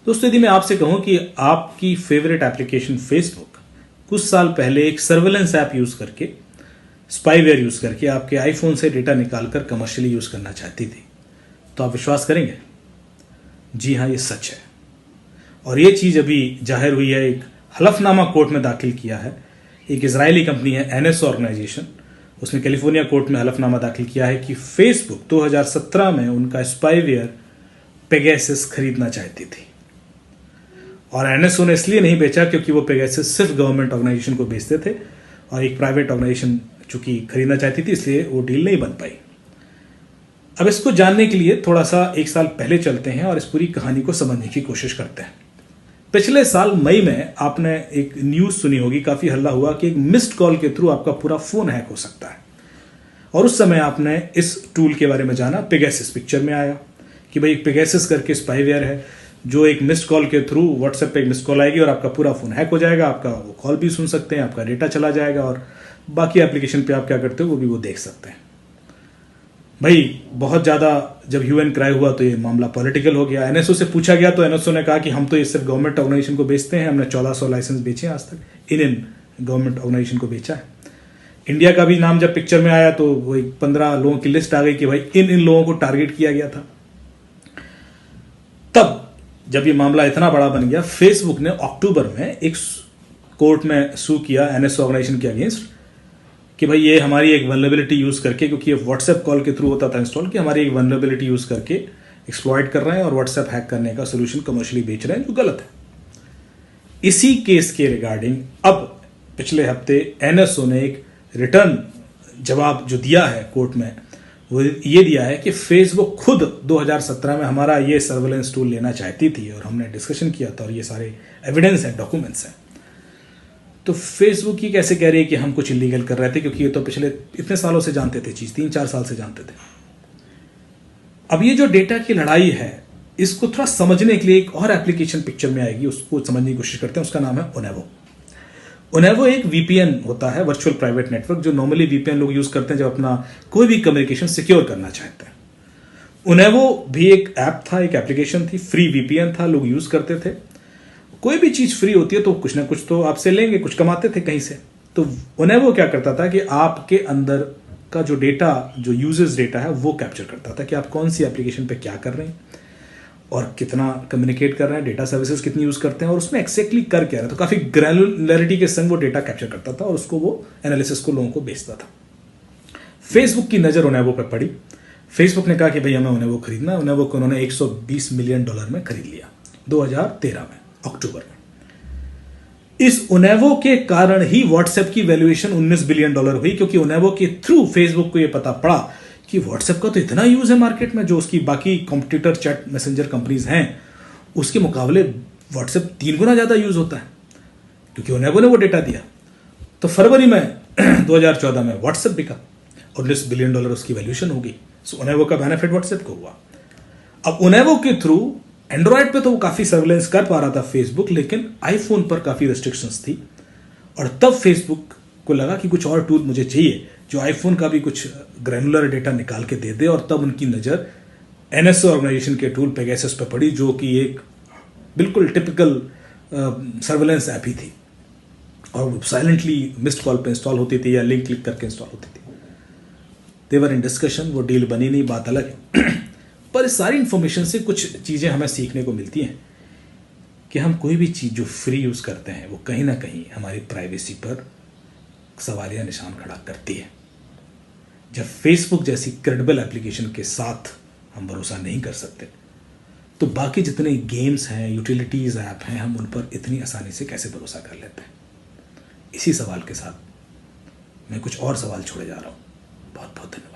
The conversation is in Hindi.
दोस्तों, यदि मैं आपसे कहूं कि आपकी फेवरेट एप्लीकेशन फेसबुक कुछ साल पहले एक सर्वेलेंस ऐप यूज करके, स्पाईवेयर यूज करके आपके आईफोन से डेटा निकालकर कमर्शियली यूज करना चाहती थी, तो आप विश्वास करेंगे? जी हां, ये सच है। और ये चीज अभी जाहिर हुई है, एक हलफनामा कोर्ट में दाखिल किया है। एक इजरायली कंपनी है NSO ऑर्गेनाइजेशन, उसने कैलिफोर्निया कोर्ट में हलफनामा दाखिल किया है कि फेसबुक 2017 में उनका स्पाईवेयर पेगासस खरीदना चाहती थी। और NSO ने इसलिए नहीं बेचा क्योंकि वो पेगासस सिर्फ गवर्नमेंट ऑर्गेनाइजेशन को बेचते थे और एक प्राइवेट ऑर्गेनाइजेशन चूंकि खरीदना चाहती थी, इसलिए वो डील नहीं बन पाई। अब इसको जानने के लिए थोड़ा सा एक साल पहले चलते हैं और इस पूरी कहानी को समझने की कोशिश करते हैं। पिछले साल मई में आपने एक न्यूज सुनी होगी, काफी हल्ला हुआ कि एक मिस्ड कॉल के थ्रू आपका पूरा फोन हैक हो सकता है। और उस समय आपने इस टूल के बारे में जाना, पेगासस पिक्चर में आया कि भाई एक पेगासस करके स्पाईवेयर है जो एक मिस्ड कॉल के थ्रू व्हाट्सएप पे एक मिस्ड कॉल आएगी और आपका पूरा फोन हैक हो जाएगा। आपका वो कॉल भी सुन सकते हैं, आपका डेटा चला जाएगा और बाकी एप्लीकेशन पे आप क्या करते हो वो भी वो देख सकते हैं। भाई बहुत ज्यादा जब ह्यू एंड क्राई हुआ तो ये मामला पॉलिटिकल हो गया। NSO से पूछा गया तो NSO ने कहा कि हम तो ये सिर्फ गवर्नमेंट ऑर्गेनाइजेशन को बेचते हैं, हमने 1400 लाइसेंस बेचे आज तक, इन गवर्नमेंट ऑर्गेनाइजेशन को बेचा है। इंडिया का भी नाम जब पिक्चर में आया तो वो 15 लोगों की लिस्ट आ गई कि भाई इन लोगों को टारगेट किया गया था। तब जब ये मामला इतना बड़ा बन गया, फेसबुक ने अक्टूबर में एक कोर्ट में सू किया NSO ऑर्गेनाइजेशन के अगेंस्ट कि भाई ये हमारी एक वल्नरेबिलिटी यूज करके, क्योंकि ये व्हाट्सएप कॉल के थ्रू होता था इंस्टॉल, कि हमारी एक वल्नरेबिलिटी यूज करके एक्सप्लॉइट कर रहे हैं और व्हाट्सएप हैक करने का सोल्यूशन कमर्शियली बेच रहे हैं, जो गलत है। इसी केस के रिगार्डिंग अब पिछले हफ्ते NSO ने एक रिटर्न जवाब जो दिया है कोर्ट में, वो ये दिया है कि फेसबुक खुद 2017 में हमारा ये सर्वेलेंस टूल लेना चाहती थी और हमने डिस्कशन किया था और ये सारे एविडेंस हैं, डॉक्यूमेंट्स हैं। तो फेसबुक ही कैसे कह रही है कि हम कुछ इलीगल कर रहे थे, क्योंकि ये तो पिछले इतने सालों से जानते थे चीज, 3-4 साल से जानते थे। अब ये जो डेटा की लड़ाई है, इसको थोड़ा समझने के लिए एक और एप्लीकेशन पिक्चर में आएगी, उसको समझने की कोशिश करते हैं। उसका नाम है Onavo। Onavo एक VPN होता है, वर्चुअल प्राइवेट नेटवर्क, जो नॉर्मली VPN लोग यूज करते हैं जब अपना कोई भी कम्युनिकेशन सिक्योर करना चाहते हैं। Onavo भी एक ऐप था, एक एप्लीकेशन थी, फ्री VPN था, लोग यूज करते थे। कोई भी चीज फ्री होती है तो कुछ ना कुछ तो आपसे लेंगे, कुछ कमाते थे कहीं से। तो Onavo क्या करता था कि आपके अंदर का जो डेटा, जो यूजर्स डेटा है, वो कैप्चर करता था कि आप कौन सी एप्लीकेशन पे क्या कर रहे हैं और कितना कम्युनिकेट कर रहे हैं, डेटा सर्विसेज कितनी यूज करते हैं और उसमें एक्जैक्टली कर क्या रहा है। तो काफी ग्रैनुलरिटी के संग वो डेटा कैप्चर करता था और उसको वो एनालिसिस को लोगों को बेचता था। फेसबुक की नजर Onavo पे पड़ी। फेसबुक ने कहा कि भाई हमें Onavo खरीदना है। Onavo को उन्होंने $120 मिलियन में खरीद लिया 2013 में, अक्टूबर में। इस Onavo के कारण ही व्हाट्सएप की वैल्यूएशन $19 बिलियन हुई, क्योंकि Onavo के थ्रू फेसबुक को यह पता पड़ा कि व्हाट्सएप का तो इतना यूज है मार्केट में, जो उसकी बाकी कॉम्पिटिटर चैट मैसेंजर कंपनीज हैं उसके मुकाबले व्हाट्सएप 3 गुना ज्यादा यूज होता है, क्योंकि Onavo ने वो डेटा दिया। तो फरवरी में 2014 में व्हाट्सएप बिका, $19 बिलियन उसकी वैल्यूएशन हो गई। सो Onavo का बेनिफिट व्हाट्सएप को हुआ। अब Onavo के थ्रू एंड्रॉयड पे तो वो काफी सर्वेलेंस कर पा रहा था फेसबुक, लेकिन आईफोन पर काफी रेस्ट्रिक्शंस थी। और तब फेसबुक को लगा कि कुछ और टूल मुझे चाहिए जो आईफोन का भी कुछ ग्रैनुलर डेटा निकाल के दे दे। और तब उनकी नजर NSO ऑर्गेनाइजेशन के टूल पेगासस पे पड़ी, जो कि एक बिल्कुल टिपिकल सर्वेलेंस ऐप ही थी और साइलेंटली मिस्ड कॉल पे इंस्टॉल होती थी या लिंक क्लिक करके इंस्टॉल होती थी। देवर इन डिस्कशन, वो डील बनी नहीं, बात अलग है। पर इस सारी इंफॉर्मेशन से कुछ चीजें हमें सीखने को मिलती हैं कि हम कोई भी चीज जो फ्री यूज करते हैं वो कहीं ना कहीं हमारी प्राइवेसी पर सवालिया निशान खड़ा करती है। जब फेसबुक जैसी क्रेडिबल एप्लीकेशन के साथ हम भरोसा नहीं कर सकते, तो बाकी जितने गेम्स हैं, यूटिलिटीज ऐप हैं, हम उन पर इतनी आसानी से कैसे भरोसा कर लेते हैं? इसी सवाल के साथ मैं कुछ और सवाल छोड़े जा रहा हूं। बहुत बहुत धन्यवाद।